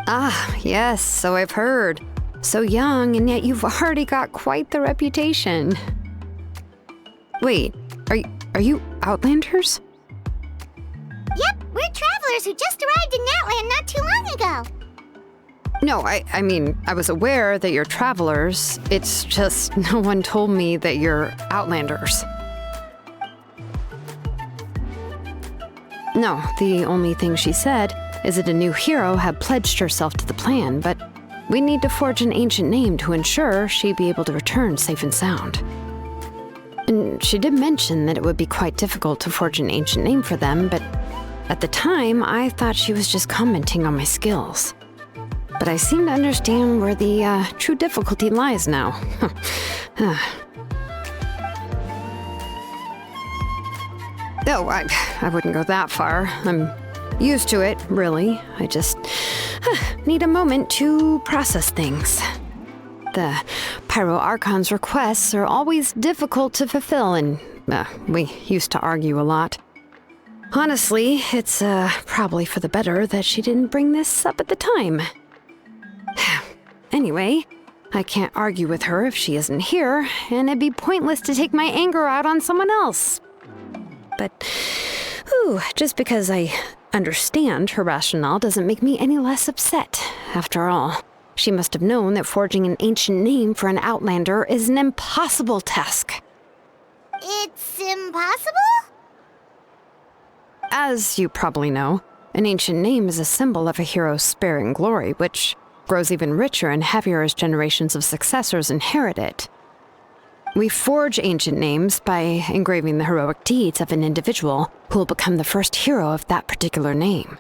Ah, yes, so I've heard. So young, and yet you've already got quite the reputation. Wait, are you Outlanders? Yep, we're travelers who just arrived in Natlan not too long ago. No, I mean, I was aware that you're travelers. It's just no one told me that you're Outlanders. No, the only thing she said is that a new hero had pledged herself to the plan, but we need to forge an ancient name to ensure she'd be able to return safe and sound. And she did mention that it would be quite difficult to forge an ancient name for them, but at the time, I thought she was just commenting on my skills. But I seem to understand where the true difficulty lies now. Oh, I wouldn't go that far. I'm used to it, really. I just need a moment to process things. The Pyro Archon's requests are always difficult to fulfill, and we used to argue a lot. Honestly, it's probably for the better that she didn't bring this up at the time. Anyway, I can't argue with her if she isn't here, and it'd be pointless to take my anger out on someone else. But, just because I understand her rationale doesn't make me any less upset. After all, she must have known that forging an ancient name for an Outlander is an impossible task. It's impossible? As you probably know, an ancient name is a symbol of a hero's spirit and glory, which grows even richer and heavier as generations of successors inherit it. We forge ancient names by engraving the heroic deeds of an individual who will become the first hero of that particular name.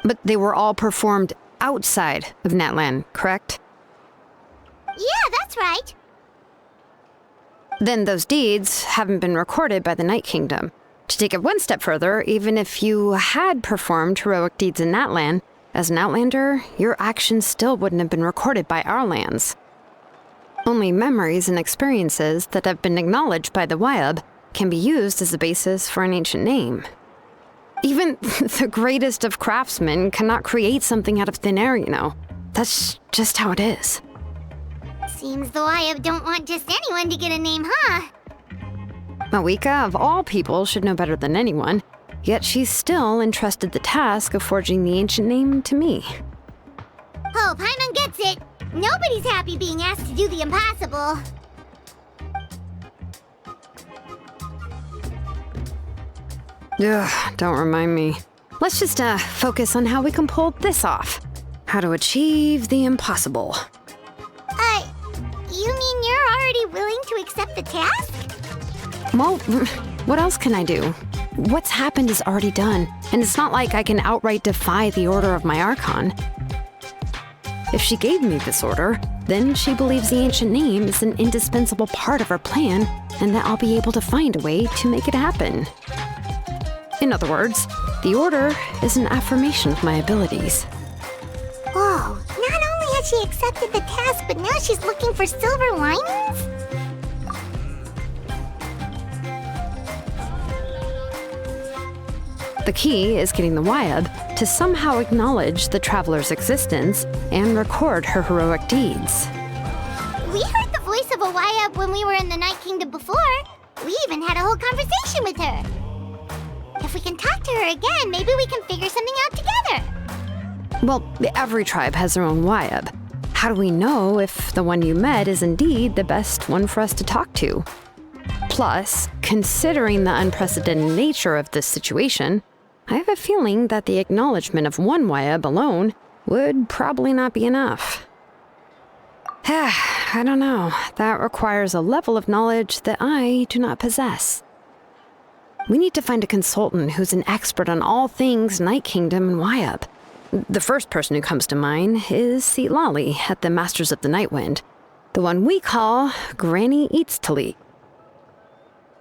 But they were all performed outside of Natlan, correct? Yeah, that's right. Then those deeds haven't been recorded by the Night Kingdom. To take it one step further, even if you had performed heroic deeds in Natlan, as an Outlander, your actions still wouldn't have been recorded by our lands. Only memories and experiences that have been acknowledged by the Wyab can be used as a basis for an ancient name. Even the greatest of craftsmen cannot create something out of thin air, you know. That's just how it is. Seems the Wyab don't want just anyone to get a name, huh? Mawika, of all people, should know better than anyone, yet she's still entrusted the task of forging the ancient name to me. Oh, Paimon gets it. Nobody's happy being asked to do the impossible. Ugh, don't remind me. Let's just focus on how we can pull this off. How to achieve the impossible. You mean you're already willing to accept the task? Well, what else can I do? What's happened is already done, and it's not like I can outright defy the order of my Archon. If she gave me this order, then she believes the ancient name is an indispensable part of her plan, and that I'll be able to find a way to make it happen. In other words, the order is an affirmation of my abilities. Whoa, not only has she accepted the task, but now she's looking for silver linings? The key is getting the Wyab to somehow acknowledge the traveler's existence and record her heroic deeds. We heard the voice of a Wyab when we were in the Night Kingdom before. We even had a whole conversation with her. If we can talk to her again, maybe we can figure something out together. Well, every tribe has their own Wyab. How do we know if the one you met is indeed the best one for us to talk to? Plus, considering the unprecedented nature of this situation, I have a feeling that the acknowledgement of one Wyab alone would probably not be enough. I don't know. That requires a level of knowledge that I do not possess. We need to find a consultant who's an expert on all things Night Kingdom and Wyab. The first person who comes to mind is Seatlali at the Masters of the Nightwind, the one we call Granny Eatstali.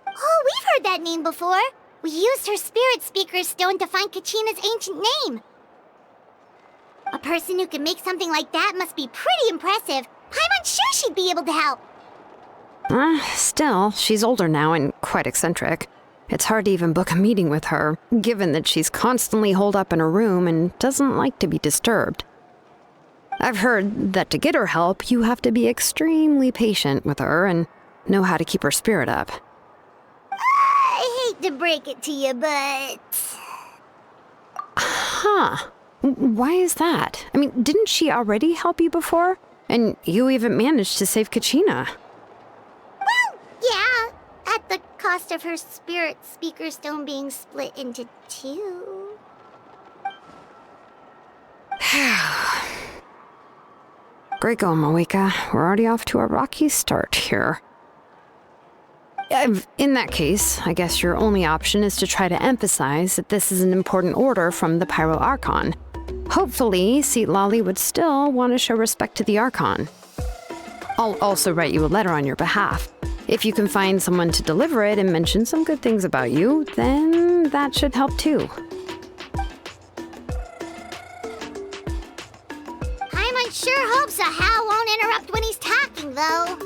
Oh, we've heard that name before. We used her spirit speaker stone to find Kachina's ancient name. A person who can make something like that must be pretty impressive. Paimon's sure she'd be able to help. Still, she's older now and quite eccentric. It's hard to even book a meeting with her, given that she's constantly holed up in her room and doesn't like to be disturbed. I've heard that to get her help, you have to be extremely patient with her and know how to keep her spirit up. I hate to break it to you, but... Huh. Why is that? I mean, didn't she already help you before? And you even managed to save Kachina. Well, yeah. At the cost of her spirit speaker stone being split into two. Great going, Moeka. We're already off to a rocky start here. In that case, I guess your only option is to try to emphasize that this is an important order from the Pyro Archon. Hopefully, Seat Lolly would still want to show respect to the Archon. I'll also write you a letter on your behalf. If you can find someone to deliver it and mention some good things about you, then that should help too. Paimon sure hopes a Hal won't interrupt when he's talking, though.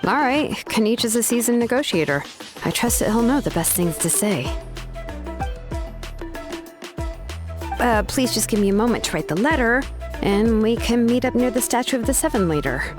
All right, Kanich is a seasoned negotiator. I trust that he'll know the best things to say. Please just give me a moment to write the letter, and we can meet up near the Statue of the Seven later.